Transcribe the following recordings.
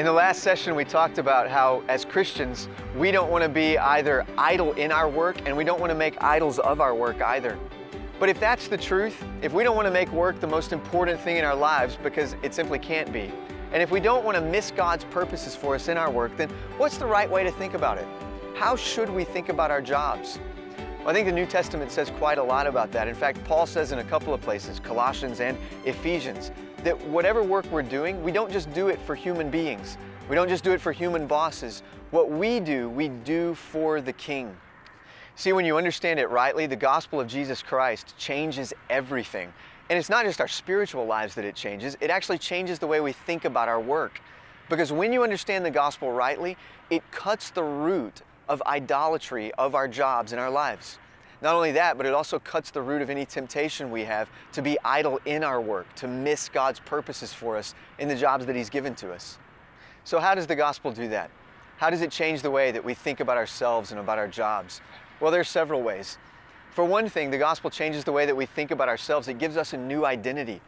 In the last session, we talked about how, as Christians, we don't want to be either idle in our work and we don't want to make idols of our work either. But if that's the truth, if we don't want to make work the most important thing in our lives because it simply can't be, and if we don't want to miss God's purposes for us in our work, then what's the right way to think about it? How should we think about our jobs? Well, I think the New Testament says quite a lot about that. In fact, Paul says in a couple of places, Colossians and Ephesians, that whatever work we're doing, we don't just do it for human beings. We don't just do it for human bosses. What we do for the King. See, when you understand it rightly, the gospel of Jesus Christ changes everything. And it's not just our spiritual lives that it changes, it actually changes the way we think about our work. Because when you understand the gospel rightly, it cuts the root of idolatry of our jobs and our lives. Not only that, but it also cuts the root of any temptation we have to be idle in our work, to miss God's purposes for us in the jobs that He's given to us. So how does the gospel do that? How does it change the way that we think about ourselves and about our jobs? Well, there are several ways. For one thing, the gospel changes the way that we think about ourselves. It gives us a new identity.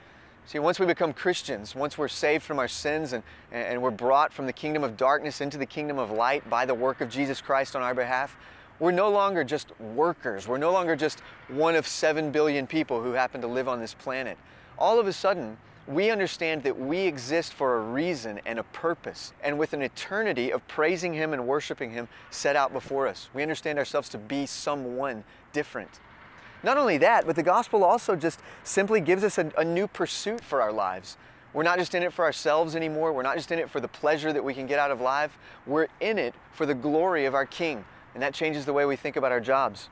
See, once we become Christians, once we're saved from our sins and we're brought from the kingdom of darkness into the kingdom of light by the work of Jesus Christ on our behalf, we're no longer just workers. We're no longer just one of 7 billion people who happen to live on this planet. All of a sudden, we understand that we exist for a reason and a purpose, and with an eternity of praising Him and worshiping Him set out before us. We understand ourselves to be someone different. Not only that, but the gospel also just simply gives us a new pursuit for our lives. We're not just in it for ourselves anymore. We're not just in it for the pleasure that we can get out of life. We're in it for the glory of our King. And that changes the way we think about our jobs.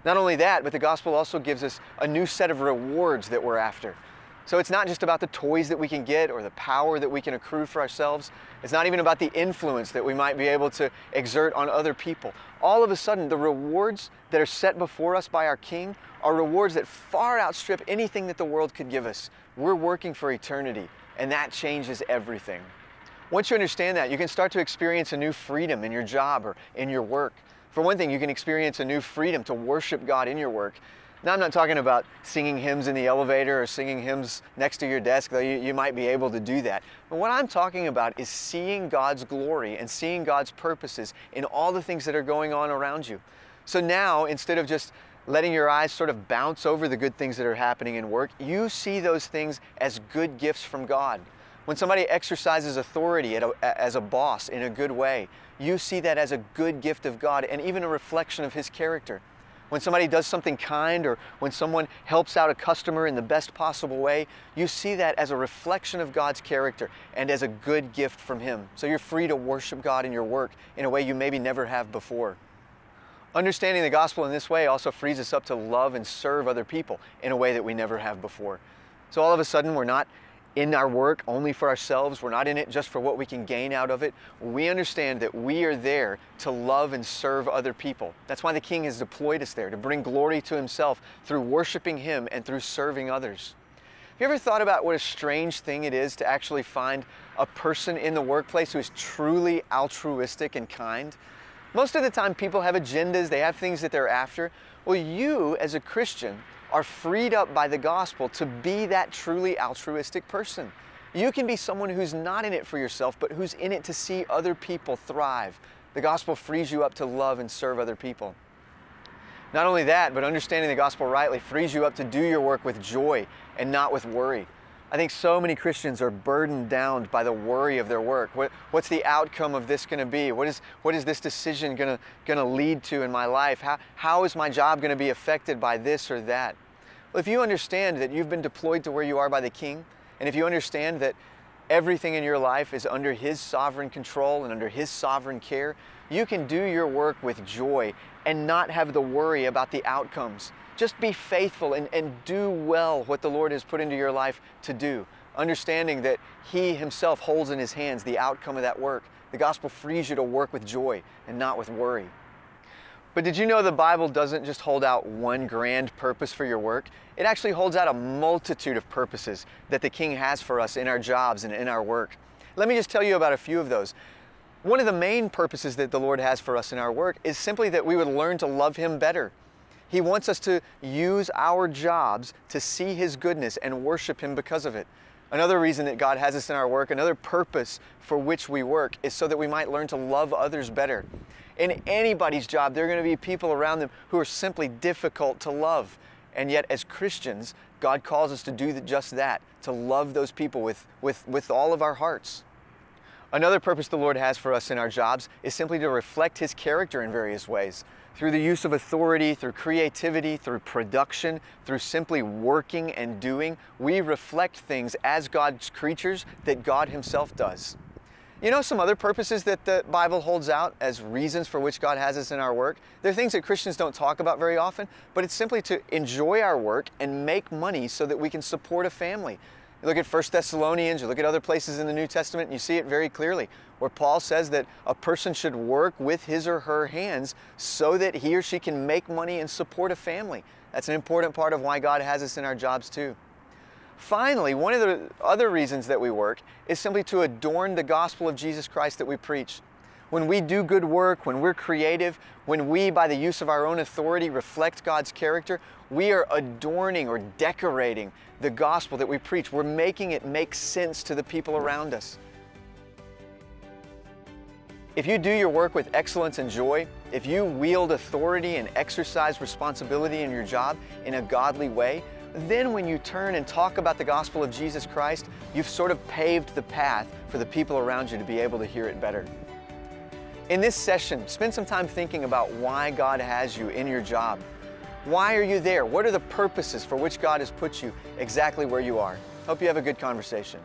Not only that, but the gospel also gives us a new set of rewards that we're after. So it's not just about the toys that we can get or the power that we can accrue for ourselves. It's not even about the influence that we might be able to exert on other people. All of a sudden, the rewards that are set before us by our King are rewards that far outstrip anything that the world could give us. We're working for eternity, and that changes everything. Once you understand that, you can start to experience a new freedom in your job or in your work. For one thing, you can experience a new freedom to worship God in your work. Now, I'm not talking about singing hymns in the elevator or singing hymns next to your desk, though you might be able to do that. But what I'm talking about is seeing God's glory and seeing God's purposes in all the things that are going on around you. So now, instead of just letting your eyes sort of bounce over the good things that are happening in work, you see those things as good gifts from God. When somebody exercises authority as a boss in a good way, you see that as a good gift of God and even a reflection of His character. When somebody does something kind or when someone helps out a customer in the best possible way, you see that as a reflection of God's character and as a good gift from Him. So you're free to worship God in your work in a way you maybe never have before. Understanding the gospel in this way also frees us up to love and serve other people in a way that we never have before. So all of a sudden, we're not in our work only for ourselves. We're not in it just for what we can gain out of it. We understand that we are there to love and serve other people. That's why the King has deployed us there, to bring glory to Himself through worshiping Him and through serving others. Have you ever thought about what a strange thing it is to actually find a person in the workplace who is truly altruistic and kind? Most of the time, people have agendas, they have things that they're after. Well, you, as a Christian, are freed up by the gospel to be that truly altruistic person. You can be someone who's not in it for yourself, but who's in it to see other people thrive. The gospel frees you up to love and serve other people. Not only that, but understanding the gospel rightly frees you up to do your work with joy and not with worry. I think so many Christians are burdened down by the worry of their work. What's the outcome of this going to be? What is this decision going to lead to in my life? How is my job going to be affected by this or that? Well, if you understand that you've been deployed to where you are by the King, and if you understand that everything in your life is under His sovereign control and under His sovereign care, you can do your work with joy and not have the worry about the outcomes. Just be faithful and do well what the Lord has put into your life to do, understanding that He Himself holds in His hands the outcome of that work. The gospel frees you to work with joy and not with worry. But did you know the Bible doesn't just hold out one grand purpose for your work? It actually holds out a multitude of purposes that the King has for us in our jobs and in our work. Let me just tell you about a few of those. One of the main purposes that the Lord has for us in our work is simply that we would learn to love Him better. He wants us to use our jobs to see His goodness and worship Him because of it. Another reason that God has us in our work, another purpose for which we work, is so that we might learn to love others better. In anybody's job, there are going to be people around them who are simply difficult to love. And yet, as Christians, God calls us to do just that, to love those people with all of our hearts. Another purpose the Lord has for us in our jobs is simply to reflect His character in various ways. Through the use of authority, through creativity, through production, through simply working and doing, we reflect things as God's creatures that God Himself does. You know some other purposes that the Bible holds out as reasons for which God has us in our work? They're things that Christians don't talk about very often, but it's simply to enjoy our work and make money so that we can support a family. You look at 1 Thessalonians, you look at other places in the New Testament, and you see it very clearly, where Paul says that a person should work with his or her hands so that he or she can make money and support a family. That's an important part of why God has us in our jobs too. Finally, one of the other reasons that we work is simply to adorn the gospel of Jesus Christ that we preach. When we do good work, when we're creative, when we, by the use of our own authority, reflect God's character, we are adorning or decorating the gospel that we preach. We're making it make sense to the people around us. If you do your work with excellence and joy, if you wield authority and exercise responsibility in your job in a godly way, then when you turn and talk about the gospel of Jesus Christ, you've sort of paved the path for the people around you to be able to hear it better. In this session, spend some time thinking about why God has you in your job. Why are you there? What are the purposes for which God has put you exactly where you are? Hope you have a good conversation.